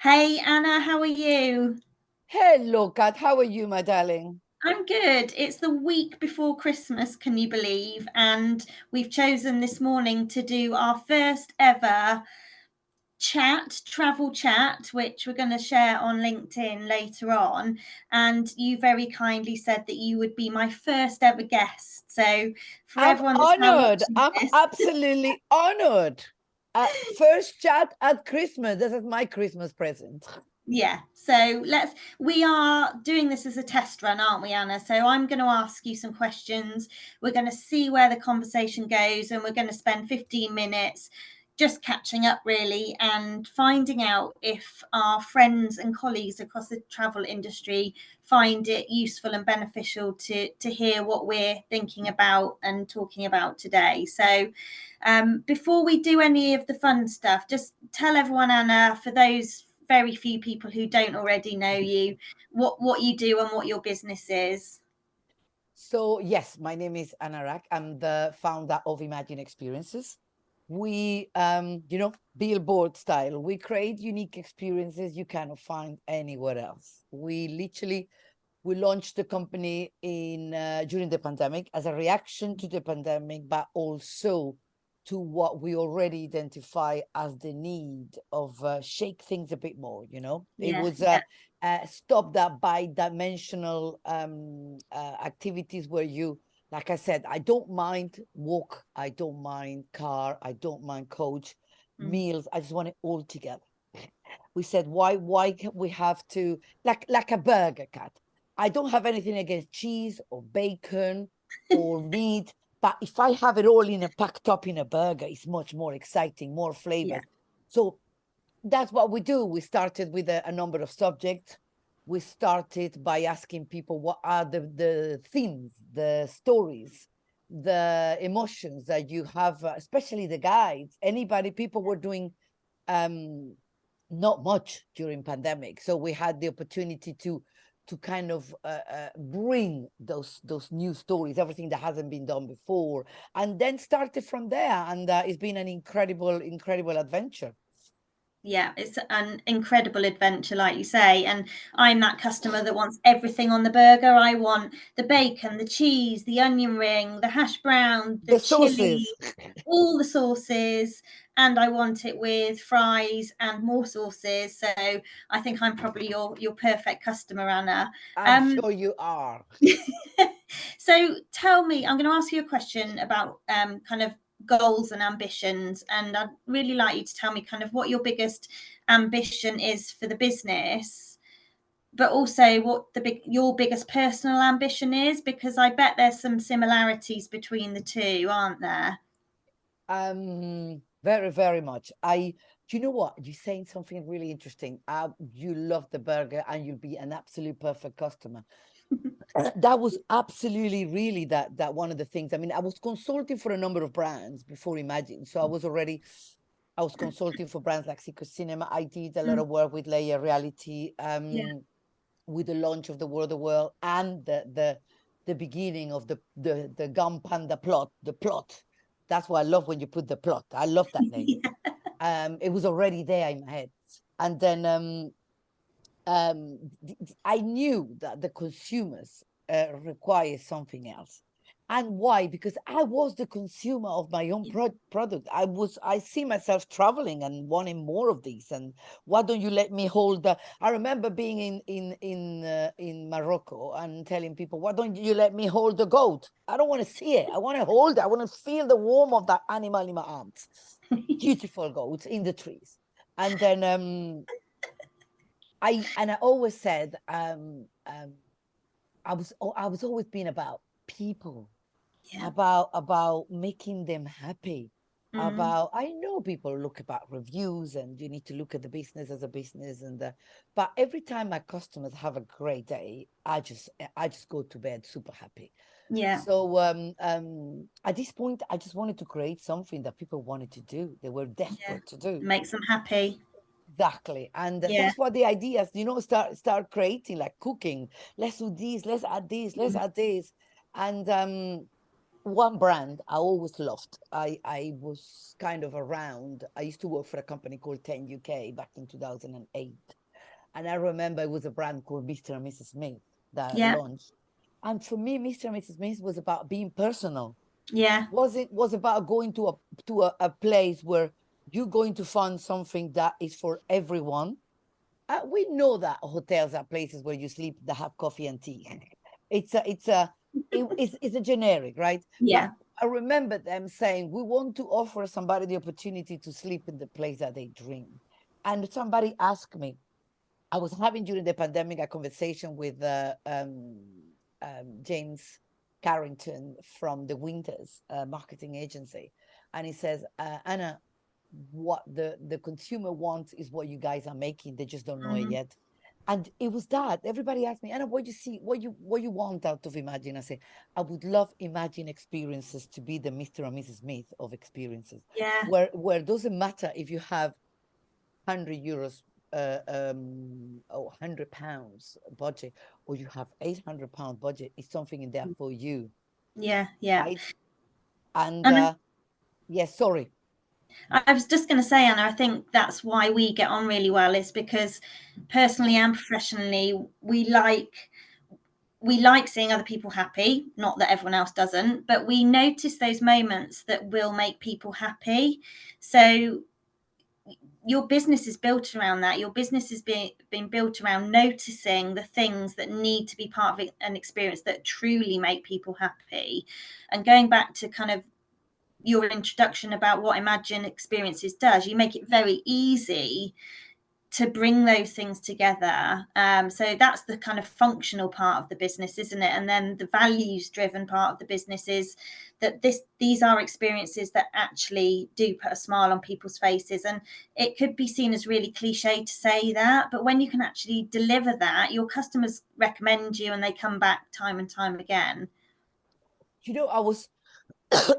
Hey Anna, how are you? Hello, Kat. How are you, my darling? I'm good. It's the week before Christmas, can you believe? And we've chosen this morning to do our first ever travel chat, which we're going to share on LinkedIn later on. And you very kindly said that you would be my first ever guest. So for I'm everyone that's now honored. watching I'm this, absolutely honored. First chat at Christmas. This is my Christmas present. yeah, so we are doing this as a test run, aren't we, Anna? So I'm going to ask you some questions. We're going to see where the conversation goes, and we're going to spend 15 minutes just catching up, really, and finding out if our friends and colleagues across the travel industry find it useful and beneficial to hear what we're thinking about and talking about today. So before we do any of the fun stuff, just tell everyone, Anna, for those very few people who don't already know you, what you do and what your business is. So, yes, my name is Anna Rack. I'm the founder of Imagine Experiences. We, billboard style, we create unique experiences you cannot find anywhere else. We launched the company in during the pandemic as a reaction to the pandemic, but also to what we already identify as the need of shake things a bit more. It Yeah, was yeah, stop that bi-dimensional activities where you, like I said, I don't mind walk, I don't mind car, I don't mind coach, mm, meals. I just want it all together. We said, why we have to, like a burger, Cat. I don't have anything against cheese or bacon or meat, but if I have it all in a packed up in a burger, it's much more exciting, more yeah, flavors. So that's what we do. We started with a number of subjects. We started by asking people what are the themes, the stories, the emotions that you have, especially the guides. People were doing um, not much during pandemic, so we had the opportunity to kind of bring those new stories, everything that hasn't been done before, and then started from there. And it's been an incredible adventure. yeah. It's an incredible adventure, like you say. And I'm that customer that wants everything on the burger. I want the bacon, the cheese, the onion ring, the hash brown, the The chili, sauces. all the sauces, and I want it with fries and more sauces. So I think I'm probably your perfect customer, Anna. I'm Um, sure you are. so tell me, I'm going to ask you a question about kind of goals and ambitions, and I'd really like you to tell me kind of what your biggest ambition is for the business, but also what your biggest personal ambition is, because I bet there's some similarities between the two, aren't there? Very, very much. Do you know what? You're saying something really interesting. You love the burger and you'll be an absolute perfect customer. That was absolutely really that one of the things. I mean, I was consulting for a number of brands before Imagine. So I was consulting for brands like Secret Cinema. I did a lot Mm, of work with Layer Reality, yeah. with the launch of the World of the World and the beginning of the Gun Panda plot, the plot. That's why I love when you put the plot. I love that name. It was already there in my head. And then I knew that the consumers require something else. And why? Because I was the consumer of my own product. I see myself traveling and wanting more of these. And why don't you let me hold the? I remember being in Morocco and telling people, why don't you let me hold the goat? I don't want to see it. I want to hold it. I want to feel the warmth of that animal in my arms. Beautiful goats in the trees. And then I always said I was always being about people, Yeah. about making them happy. Mm, About I know people look about reviews and you need to look at the business as a business but every time my customers have a great day, I just go to bed super happy. yeah. So at this point, I just wanted to create something that people wanted to do. They were Yeah. desperate to do. Makes them happy. Exactly. And Yeah. that's what the ideas, start creating, like cooking. Let's do this, let's add this, let's Mm, add this. And one brand I always loved. I was kind of around. I used to work for a company called 10 UK back in 2008. And I remember it was a brand called Mr. and Mrs. Smith that Yeah. launched. And for me, Mr. and Mrs. Smith was about being personal. Yeah. Was about going to a place where you're going to find something that is for everyone. We know that hotels are places where you sleep that have coffee and tea. It's a generic, right? Yeah. But I remember them saying we want to offer somebody the opportunity to sleep in the place that they dream. And somebody asked me, I was having during the pandemic a conversation with James Carrington from the Winters marketing agency, and he says, Anna, what the consumer wants is what you guys are making. They just don't know it yet. And it was that everybody asked me, Anna, what you see, what you want out of Imagine? I say, I would love Imagine Experiences to be the Mr. and Mrs. Smith of experiences. Yeah. Where it doesn't matter if you have €100 or £100 budget, or you have £800 budget, is something in there for you. Yeah. Yeah. Right. And And yes, sorry. I was just going to say, Anna, I think that's why we get on really well, is because personally and professionally, we like seeing other people happy. Not that everyone else doesn't, but we notice those moments that will make people happy. So your business is built around that. Your business is being built around noticing the things that need to be part of an experience that truly make people happy. And going back to kind of your introduction about what Imagine Experiences does, you make it very easy to bring those things together. So that's the kind of functional part of the business, isn't it? And then the values driven part of the business is that these are experiences that actually do put a smile on people's faces. And it could be seen as really cliche to say that, but when you can actually deliver that, your customers recommend you and they come back time and time again. I was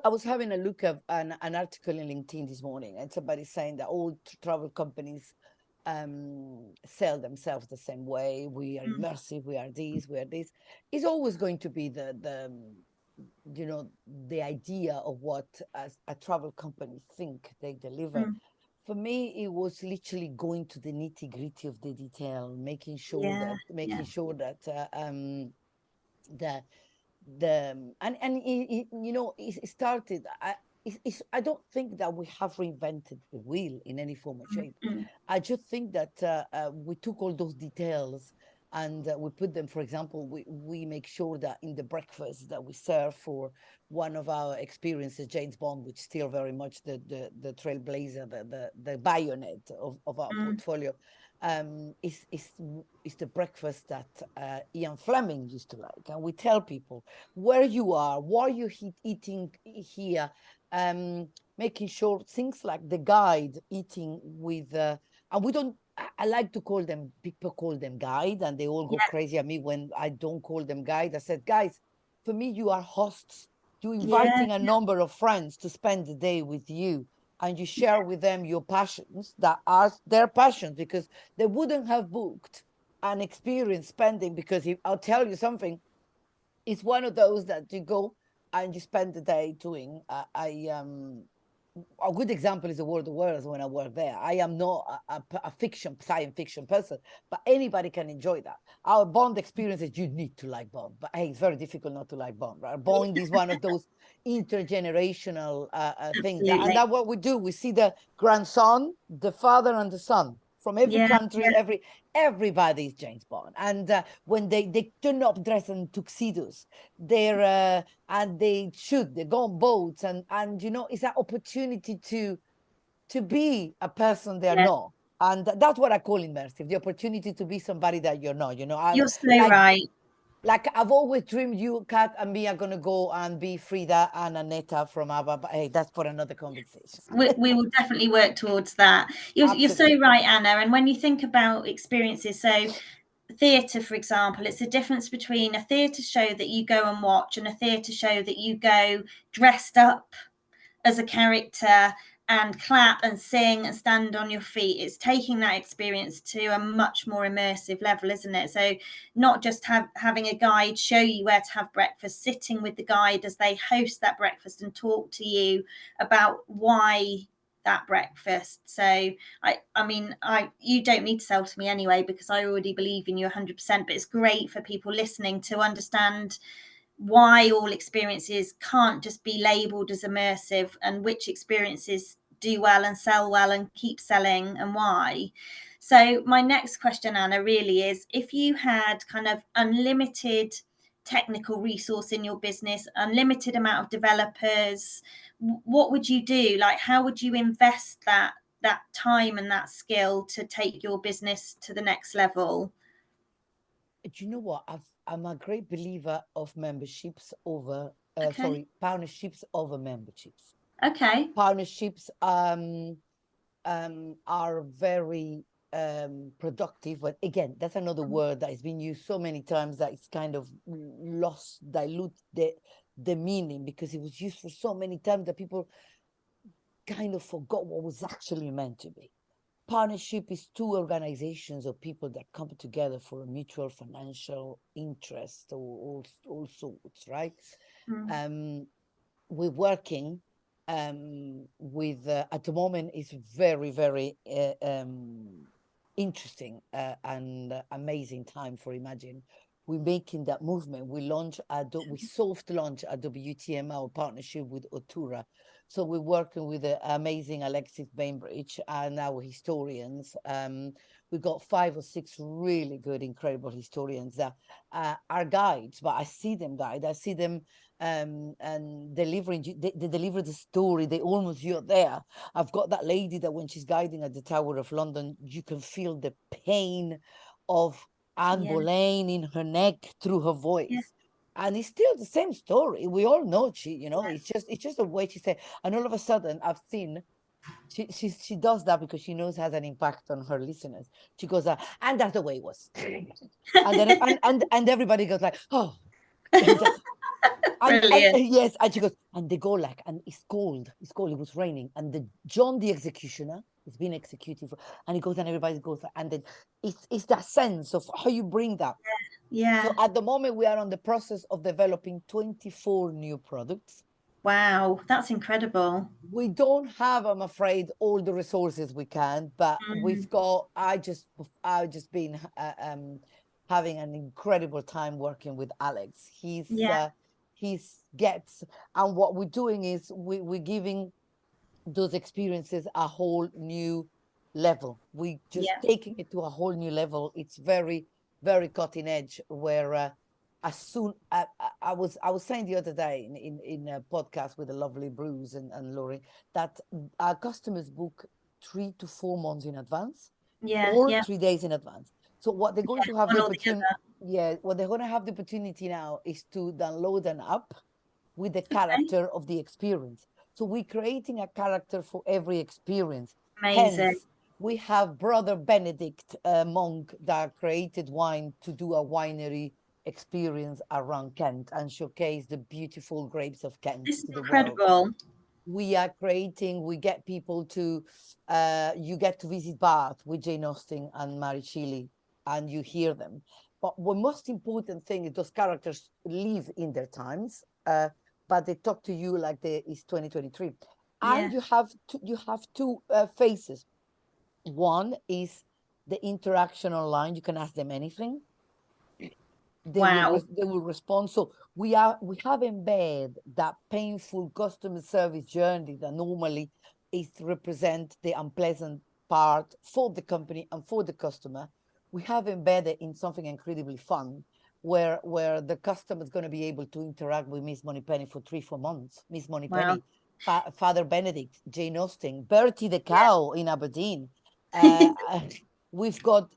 I was having a look at an article in LinkedIn this morning, and somebody saying that all travel companies sell themselves the same way. We are immersive, we are this, we are this. It's always going to be the idea of what a travel company think they deliver. For me, it was literally going to the nitty-gritty of the detail, making sure that it started. I don't think that we have reinvented the wheel in any form or shape. I just think that we took all those details and we put them. For example, we make sure that in the breakfast that we serve for one of our experiences, James Bond, which is still very much the trailblazer, the bayonet of our portfolio, is the breakfast that Ian Fleming used to like. And we tell people where you are, what are you eating here, making sure things like the guide eating with, and we don't, I like to call them, people call them guide, and they all go crazy at me when I don't call them guide. I said, guys, for me, you are hosts. You're inviting a number of friends to spend the day with you, and you share with them your passions that are their passions, because they wouldn't have booked an experience spending, because I'll tell you something, it's one of those that you go and you spend the day doing. A good example is the World of Worlds when I work there. I am not a science fiction person, but anybody can enjoy that. Our Bond experiences, you need to like Bond, but hey, it's very difficult not to like Bond, right? Bond is one of those intergenerational things, and that's what we do. We see the grandson, the father, and the son from every country, everybody's James Bond. And when they turn up dressed in tuxedos, and they go on boats, and it's that opportunity to be a person they're not. And that's what I call immersive, the opportunity to be somebody that you're not. You're so right. Like I've always dreamed you, Kat, and me are going to go and be Frida and Aneta from ABBA, but hey, that's for another conversation. We will definitely work towards that. You're so right, Anna. And when you think about experiences, so theatre, for example, it's a difference between a theatre show that you go and watch and a theatre show that you go dressed up as a character and clap and sing and stand on your feet. It's taking that experience to a much more immersive level, isn't it? So not just having a guide show you where to have breakfast, sitting with the guide as they host that breakfast and talk to you about why that breakfast. So I mean, you don't need to sell to me anyway, because I already believe in you 100%, but it's great for people listening to understand why all experiences can't just be labeled as immersive, and which experiences do well and sell well and keep selling, and why. So my next question, Anna, really is, if you had kind of unlimited technical resource in your business, unlimited amount of developers, what would you do? Like, how would you invest that time and that skill to take your business to the next level? Do you know what? I'm a great believer of memberships over, Okay. partnerships over memberships. Okay. Partnerships are very productive, but again, that's another word that has been used so many times that it's kind of dilute the meaning, because it was used for so many times that people kind of forgot what was actually meant to be. Partnership is two organizations or people that come together for a mutual financial interest, or all sorts, right? We're working with, at the moment, it's very, very interesting and amazing time for Imagine. We're making that movement. We soft launch a WTM partnership with Otura. So we're working with the amazing Alexis Bainbridge and our historians. We've got 5 or 6 really good, incredible historians that are guides, but I see them guide. I see them and delivering. They deliver the story. They almost, you're there. I've got that lady that when she's guiding at the Tower of London, you can feel the pain of Anne Boleyn in her neck through her voice. Yeah. And it's still the same story. We all know it's just the way she said. And all of a sudden, I've seen she does that because she knows it has an impact on her listeners. She goes, and that's the way it was. And then and everybody goes like, oh. And yes, and she goes, and they go like, and it's cold, it was raining, and John the executioner has been executed, and he goes, and everybody goes, and then it's that sense of how you bring that. Yeah. So at the moment, we are on the process of developing 24 new products. Wow, that's incredible. We don't have, I'm afraid, all the resources we can, but we've got. I just been having an incredible time working with Alex. And what we're doing is we're giving those experiences a whole new level. We just taking it to a whole new level. It's very, very cutting edge, where as soon I was saying the other day in a podcast with the lovely Bruce and Laurie, that our customers book 3 to 4 months in advance, or 3 days in advance. So what they're going to have the opportunity, what they're going to have the opportunity now is to download an app with the character of the experience. So we're creating a character for every experience. Amazing. Hence, we have Brother Benedict, monk, that created wine to do a winery experience around Kent and showcase the beautiful grapes of Kent This is to the incredible. world. We get people to, you get to visit Bath with Jane Austen and Mary Shelley, and you hear them. But the most important thing is those characters live in their times, but they talk to you like it's 2023. And you have two phases. One is the interaction online. You can ask them anything. They will respond. So we have embedded that painful customer service journey that normally is represent the unpleasant part for the company and for the customer. We have embedded in something incredibly fun, where the customer is going to be able to interact with Miss Moneypenny for 3-4 months. Miss Moneypenny, Father Benedict, Jane Austen, Bertie the cow in Aberdeen. We've got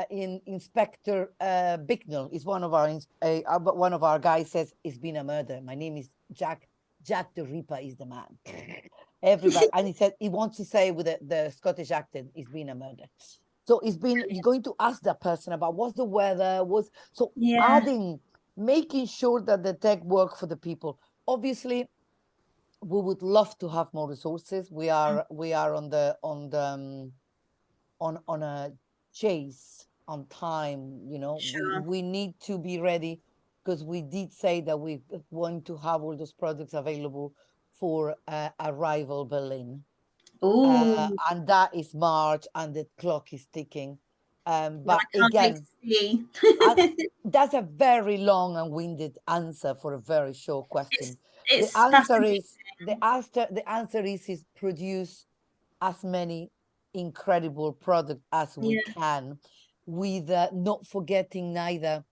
Inspector Bicknell is one of our guys says it's been a murder. My name is Jack. Jack the Ripper is the man. Everybody, and he said he wants to say with the Scottish accent, it's been a murder. So you're going to ask that person about what's the weather, making sure that the tech work for the people. Obviously, we would love to have more resources. We are on a chase on time. Sure. We need to be ready, because we did say that we want to have all those products available for arrival Berlin. Oh, And that is March, and the clock is ticking. I But can't wait again, to see. that's a very long and winded answer for a very short it's question. The it's answer fascinating. is is produce as many incredible products as we Yeah, can, with not forgetting neither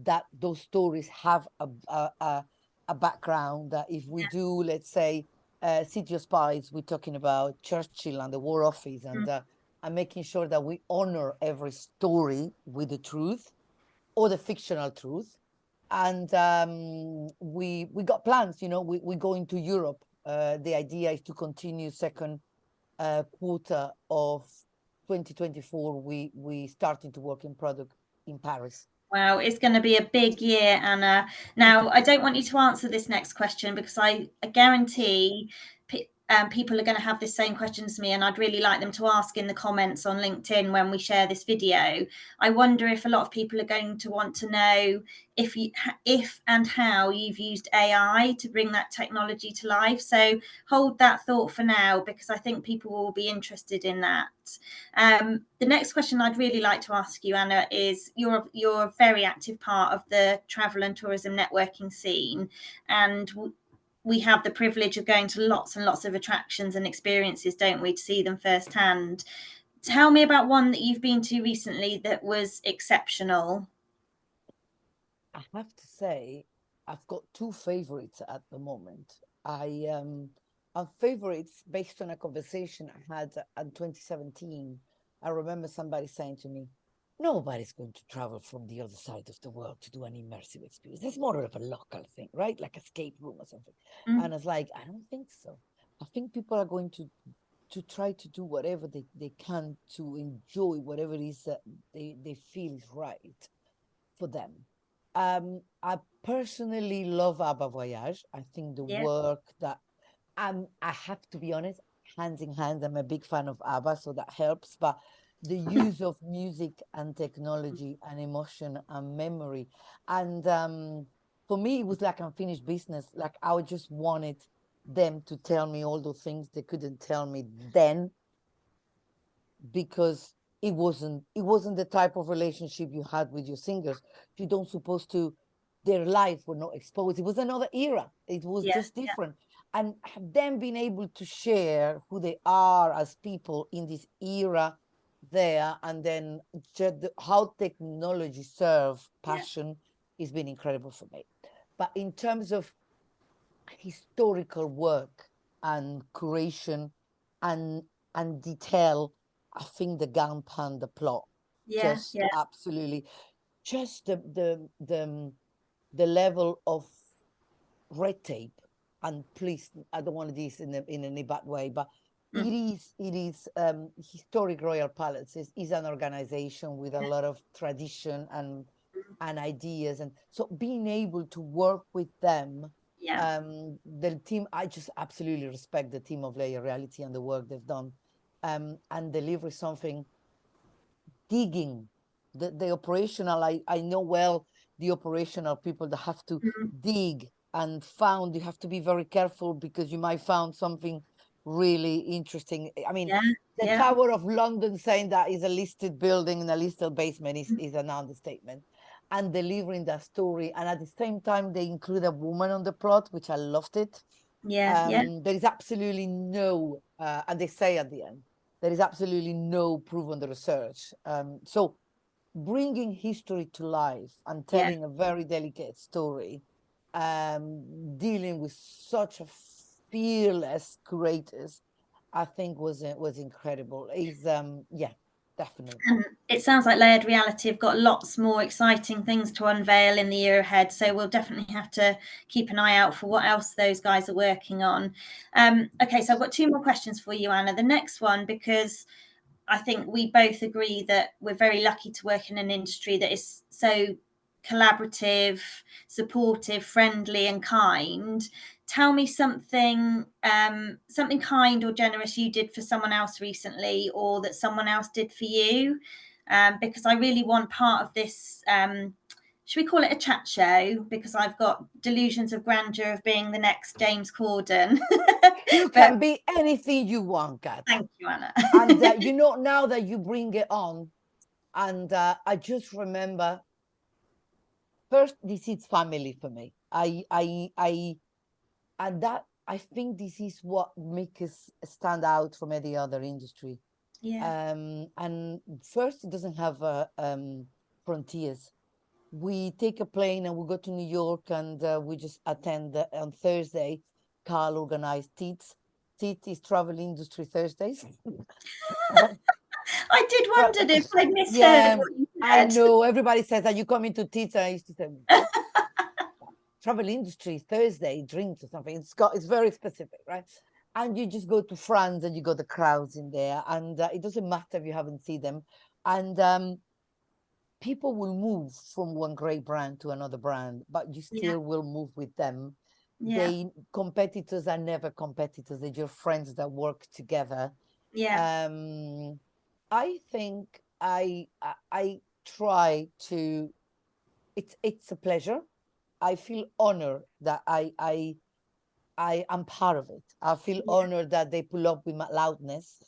that those stories have a background. That if we do, let's say, City of Spies, we're talking about Churchill and the War Office, mm, and making sure that we honor every story with the truth, or the fictional truth. And we got plans. We're going to Europe. The idea is to continue second quarter of 2024. We starting to work in product in Paris. wow, it's going to be a big year, Anna. Now, I don't want you to answer this next question because I guarantee people are going to have this same question as me, and I'd really like them to ask in the comments on LinkedIn when we share this video. I wonder if a lot of people are going to want to know if and how you've used AI to bring that technology to life. So hold that thought for now, because I think people will be interested in that. The next question I'd really like to ask you, Anna, is you're a very active part of the travel and tourism networking scene, and we have the privilege of going to lots and lots of attractions and experiences, don't we, to see them firsthand. Tell me about one that you've been to recently that was exceptional. I have to say, I've got two favorites at the moment. Favorites based on a conversation I had in 2017. I remember somebody saying to me, nobody's going to travel from the other side of the world to do an immersive experience. It's more of a local thing, right? Like escape room or something. Mm. And I was like, I don't think so. I think people are going to try to do whatever they can to enjoy whatever it is that they feel is right for them. I personally love ABBA Voyage. I think the Yeah, work that I have to be honest, hands in hands, I'm a big fan of ABBA, so that helps. But the use of music and technology and emotion and memory, and for me, it was like unfinished business. Like I just wanted them to tell me all those things they couldn't tell me then, because it wasn't the type of relationship you had with your singers. You don't supposed to, their life were not exposed. It was another era. It was yeah, just different. And them being able to share who they are as people in this era there, and then how technology serve yeah, passion, has been incredible for me. But in terms of historical work and curation and detail, I think the Gun Panda plot yeah, just yeah, absolutely, just the level of red tape. And please, I don't want this in any bad way, but mm, it is Historic Royal Palace is an organization with a lot of tradition and ideas, and so being able to work with them, yeah, the team, I just absolutely respect the team of Layer Reality and the work they've done, and deliver something digging the operational. I know well the operational people that have to mm, dig and found. You have to be very careful because you might found something really interesting. I mean, yeah, the yeah, Tower of London, saying that is a listed building in a listed basement mm, is an understatement. And delivering that story, and at the same time they include a woman on the plot, which I loved it. yeah, yeah, There is absolutely no, and they say at the end, there is absolutely no proof on the research. So bringing history to life and yeah. telling a very delicate story, dealing with such a fearless curators, I think was incredible. Is yeah, definitely. And it sounds like Layered Reality have got lots more exciting things to unveil in the year ahead. So we'll definitely have to keep an eye out for what else those guys are working on. Okay, so I've got two more questions for you, Anna. The next one, because I think we both agree that we're very lucky to work in an industry that is so collaborative, supportive, friendly, and kind. tell me something something kind or generous you did for someone else recently, or that someone else did for you, because I really want part of this, should we call it a chat show, because I've got delusions of grandeur of being the next James Corden. You But can be anything you want, Kat. thank you, Anna. And you know, now that you bring it on, and I just remember, first, this is family for me. And that, I think this is what makes us stand out from any other industry. Yeah. And first, it doesn't have frontiers. We take a plane and we go to New York, and we just attend on Thursday. Carl organized Teats. Teat is travel industry Thursdays. I did wonder if I misheard Yeah, what you I said. know. Everybody says that you come into Teats. I used to say, what? Travel industry Thursday drinks or something. It's very specific, right? And you just go to France and you got the crowds in there, and it doesn't matter if you haven't seen them. And people will move from one great brand to another brand, but you still will move with them. Yeah. Competitors are never competitors. They're your friends that work together. Yeah. I think I try to. It's a pleasure. I feel honored that I am part of it. I feel honored that they pull up with my loudness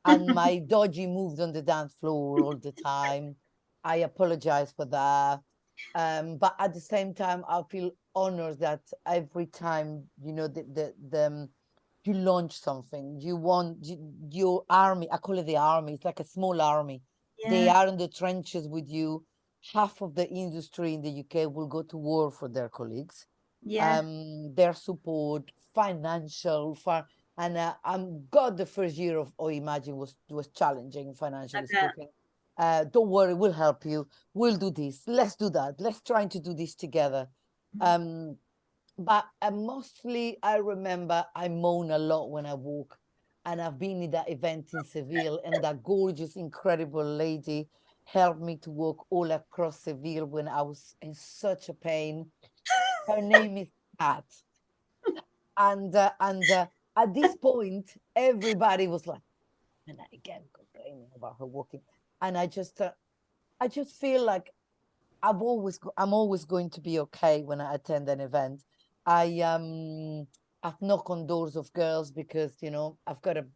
and my dodgy moves on the dance floor all the time. I apologize for that. But at the same time, I feel honored that every time, you know, you launch something, your army, I call it the army, it's like a small army. They Yeah. are in the trenches with you. Half of the industry in the UK will go to war for their colleagues. Yeah. Their support, financial, and I'm God, the first year of Imagine was challenging I financially bet. speaking. Don't worry, we'll help you. We'll do this. Let's do that. Let's try to do this together. But mostly, I remember I moan a lot when I walk, and I've been in that event in Seville, and that gorgeous, incredible lady helped me to walk all across Seville when I was in such a pain. Her name is Kat, and at this point, everybody was like, and again complaining about her walking, and I just feel like I'm always going to be okay when I attend an event. I've knocked on doors of girls because, you know, I've got a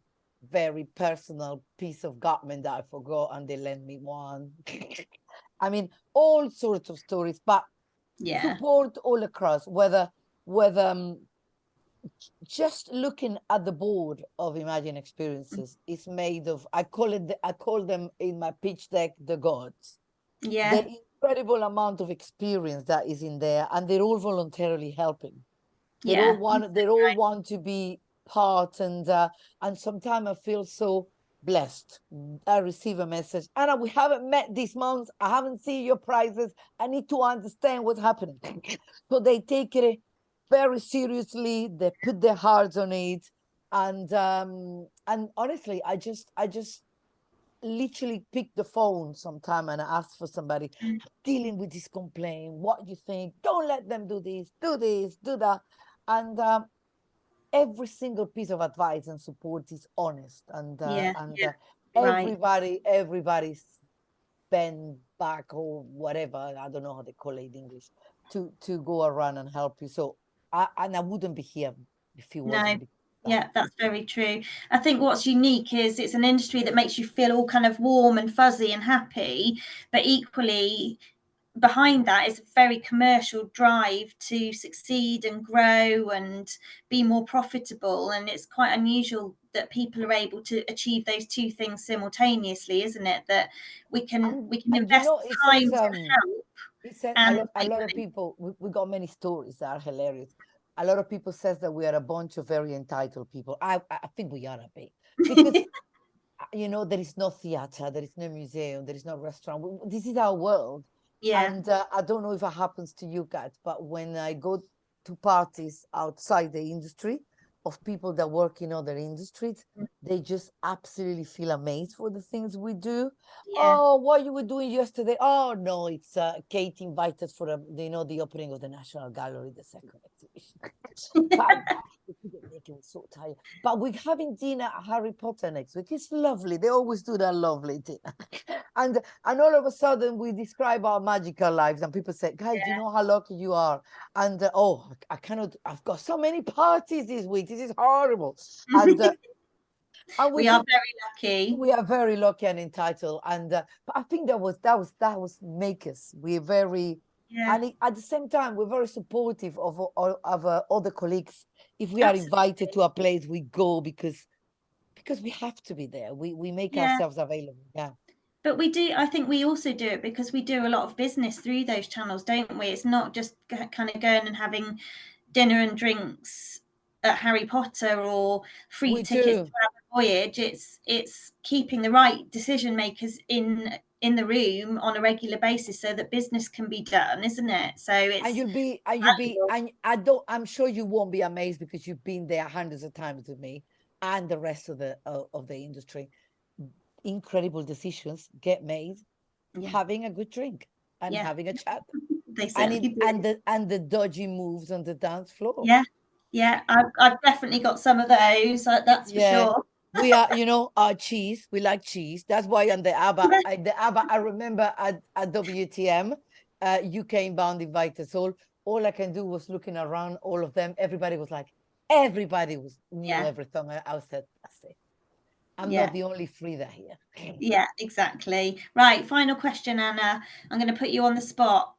very personal piece of garment that I forgot and they lend me one. I mean, all sorts of stories, but Yeah. support all across, whether just looking at the board of Imagine Experiences is made of, I call them in my pitch deck the gods. Yeah. The incredible amount of experience that is in there, and they're all voluntarily helping. They all Yeah. want to be part, and sometimes I feel so blessed. I receive a message, Anna, we haven't met this month. I haven't seen your prizes. I need to understand what's happening. So they take it very seriously. They put their hearts on it, and honestly, I just literally pick the phone sometime and ask for somebody dealing with this complaint. What do you think? Don't let them do this, do that. And every single piece of advice and support is honest. And Yeah. Yeah. Right. everybody's bend back or whatever. I don't know how they call it in English to go around and help you. So I wouldn't be here if it No. wasn't because of that. Yeah, that's very true. I think what's unique is it's an industry that makes you feel all kind of warm and fuzzy and happy, but equally behind that is a very commercial drive to succeed and grow and be more profitable. And it's quite unusual that people are able to achieve those two things simultaneously, isn't it? That we can And you invest know, it time says to help it said and a make lot of money. people, we got many stories that are hilarious. A lot of people says that we are a bunch of very entitled people. I think we are a bit, because you know, there is no theater, there is no museum, there is no restaurant. This is our world. Yeah. And I don't know if it happens to you guys, but when I go to parties outside the industry of people that work in other industries, they just absolutely feel amazed for the things we do. Yeah. Oh, what you were doing yesterday? Oh no, it's Kate invited for the opening of the National Gallery, the second exhibition. But we couldn't make it. It was so tired. But we're having dinner at Harry Potter next week. It's lovely. They always do that lovely dinner. and all of a sudden we describe our magical lives, and people say, guys, you know how lucky you are. And I cannot, I've got so many parties this week. This is horrible. And We are very lucky. we are very lucky and entitled. And but I think that was make us. We're very and at the same time we're very supportive of other colleagues. If we are invited to a place, we go because we have to be there. We make ourselves available. Yeah. But we do, I think we also do it because we do a lot of business through those channels, don't we? It's not just kind of going and having dinner and drinks at Harry Potter or free tickets to have a voyage. It's keeping the right decision makers in the room on a regular basis so that business can be done, isn't it? So it's I'm sure you won't be amazed because you've been there hundreds of times with me and the rest of the industry. Incredible decisions get made having a good drink and having a chat. They certainly and the dodgy moves on the dance floor. I've definitely got some of those, that's for sure. We are, our cheese. We like cheese. That's why on the ABBA, I remember at WTM, UK Inbound invited us all I can do was looking around all of them. Everybody was knew everything. I said, that's it. I'm not the only Frida here. Yeah, exactly. Right. Final question, Anna. I'm going to put you on the spot.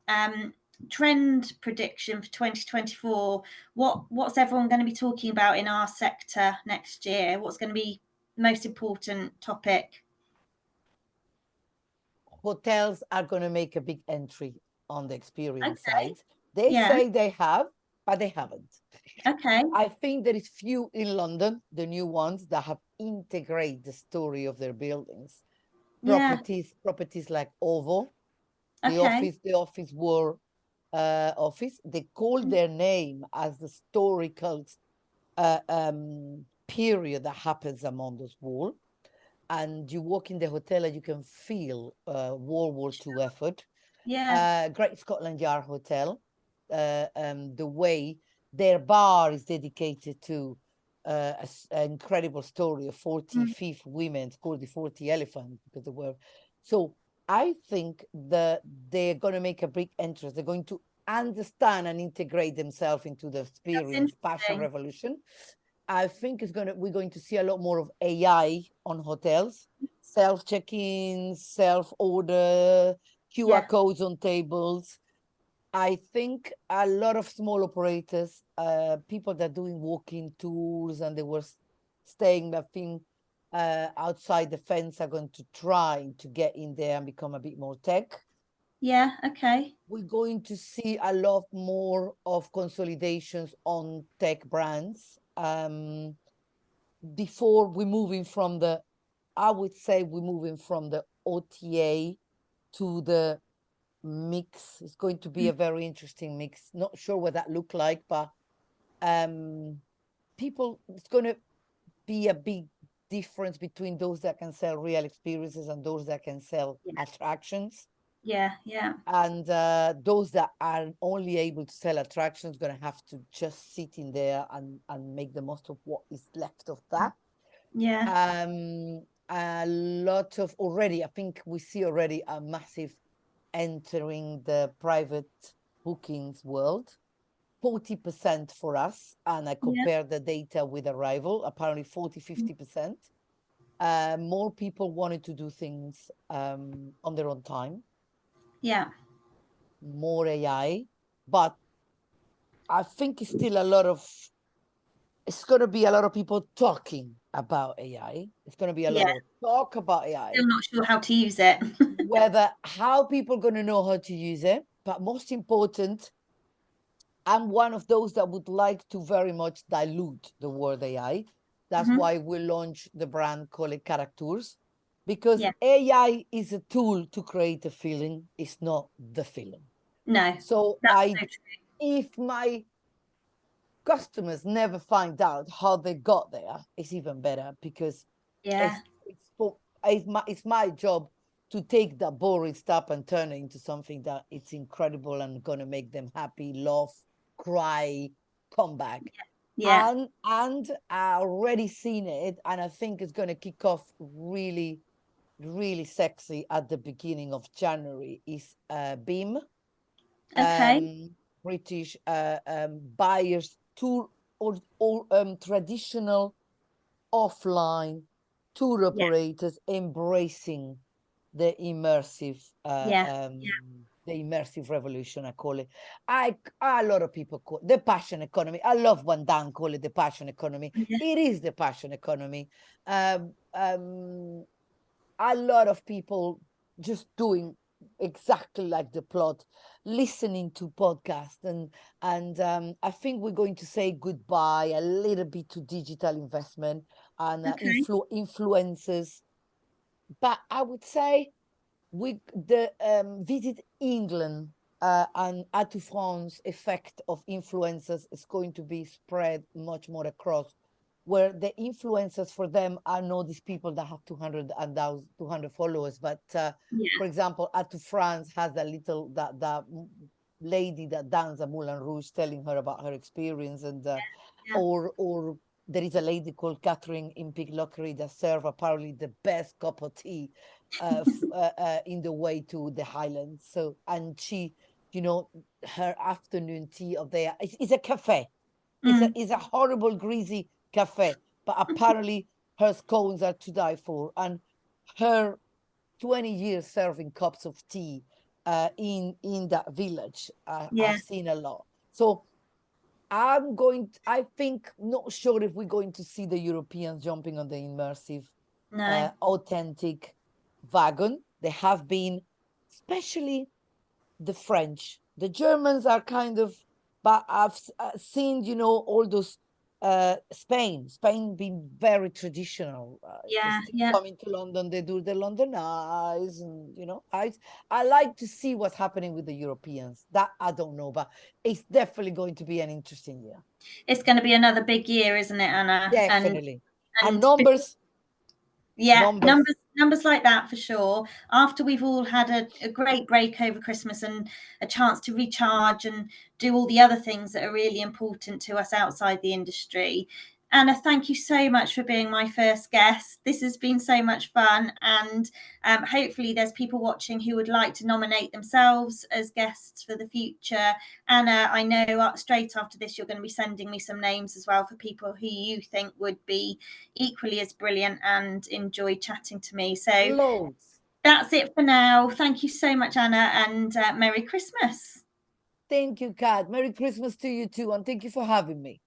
Trend prediction for 2024. What's everyone going to be talking about in our sector next year? What's going to be the most important topic? Hotels are going to make a big entry on the experience side. They say they have, but they haven't. Okay. I think there is few in London, the new ones that have integrated the story of their buildings. Properties like OVO, the Office War office. They call their name as the historical period that happens among those walls. And you walk in the hotel and you can feel World War II effort. Great Scotland Yard Hotel, the way their bar is dedicated to an incredible story of 45th women called the 40 Elephant, because they were. So I think that they're going to make a big entrance. They're going to understand and integrate themselves into the experience fashion revolution. I think we're going to see a lot more of AI on hotels, self-check-in, self-order, QR codes on tables. I think a lot of small operators, people that are doing walking tours and they were staying, I think, outside the fence are going to try to get in there and become a bit more tech. Yeah, okay. We're going to see a lot more of consolidations on tech brands. Before we're moving from I would say we're moving from the OTA to the mix. It's going to be a very interesting mix. Not sure what that look like, but it's going to be a big difference between those that can sell real experiences and those that can sell attractions. And those that are only able to sell attractions going to have to just sit in there and make the most of what is left of that. A lot of I think we see already a massive entering the private bookings world. 40% for us, and I compare the data with Arrival, apparently 40-50%. More people wanted to do things on their own time. More AI, but I think it's still it's going to be a lot of people talking about AI. It's going to be a lot of talk about AI. Still not sure how to use it. How people are going to know how to use it. But most important, I'm one of those that would like to very much dilute the word AI. That's why we launched the brand called it Characters, because AI is a tool to create a feeling. It's not the feeling. No. So if my customers never find out how they got there, it's even better, because it's my job to take that boring stuff and turn it into something that it's incredible and going to make them happy, laugh, cry, comeback. Yeah. And I already seen it, and I think it's going to kick off really, really sexy at the beginning of January. Is BIM, Okay. British buyers tour, or traditional offline tour Yeah. operators embracing the immersive Yeah. the immersive revolution, I call it. A lot of people call it the passion economy. I love when Dan call it the passion economy. Yeah. It is the passion economy. A lot of people just doing exactly like the plot, listening to podcasts, and I think we're going to say goodbye a little bit to digital investment and Okay. influencers. But I would say the Visit England and Atout France effect of influencers is going to be spread much more across, where the influencers for them are not these people that have 200 and 200 followers, but Yeah. for example, Atout France has that little that lady that dances at Moulin Rouge telling her about her experience, and Yeah. or there is a lady called Catherine in Pitlochry that serve apparently the best cup of tea in the way to the Highlands. So, and she, you know, her afternoon tea of there, it's a cafe. It's a horrible, greasy cafe, but apparently her scones are to die for. And her 20 years serving cups of tea in that village, Yeah. I've seen a lot. So I think, not sure if we're going to see the Europeans jumping on the immersive, No. authentic wagon. They have been, especially the French. The Germans are kind of, but I've seen, you know, all those Spain being very traditional. They Yeah. still Yeah. coming to London, they do the London Eyes, and you know, I like to see what's happening with the Europeans. That I don't know, but it's definitely going to be an interesting year. It's going to be another big year, isn't it, Anna? Definitely. And And yeah, numbers. numbers like that for sure. After we've all had a great break over Christmas and a chance to recharge and do all the other things that are really important to us outside the industry. Anna, thank you so much for being my first guest. This has been so much fun, and hopefully there's people watching who would like to nominate themselves as guests for the future. Anna, I know straight after this you're going to be sending me some names as well for people who you think would be equally as brilliant and enjoy chatting to me. So Loads. that's it for now. Thank you so much, Anna, and Merry Christmas. Thank you, Kat. Merry Christmas to you too, and thank you for having me.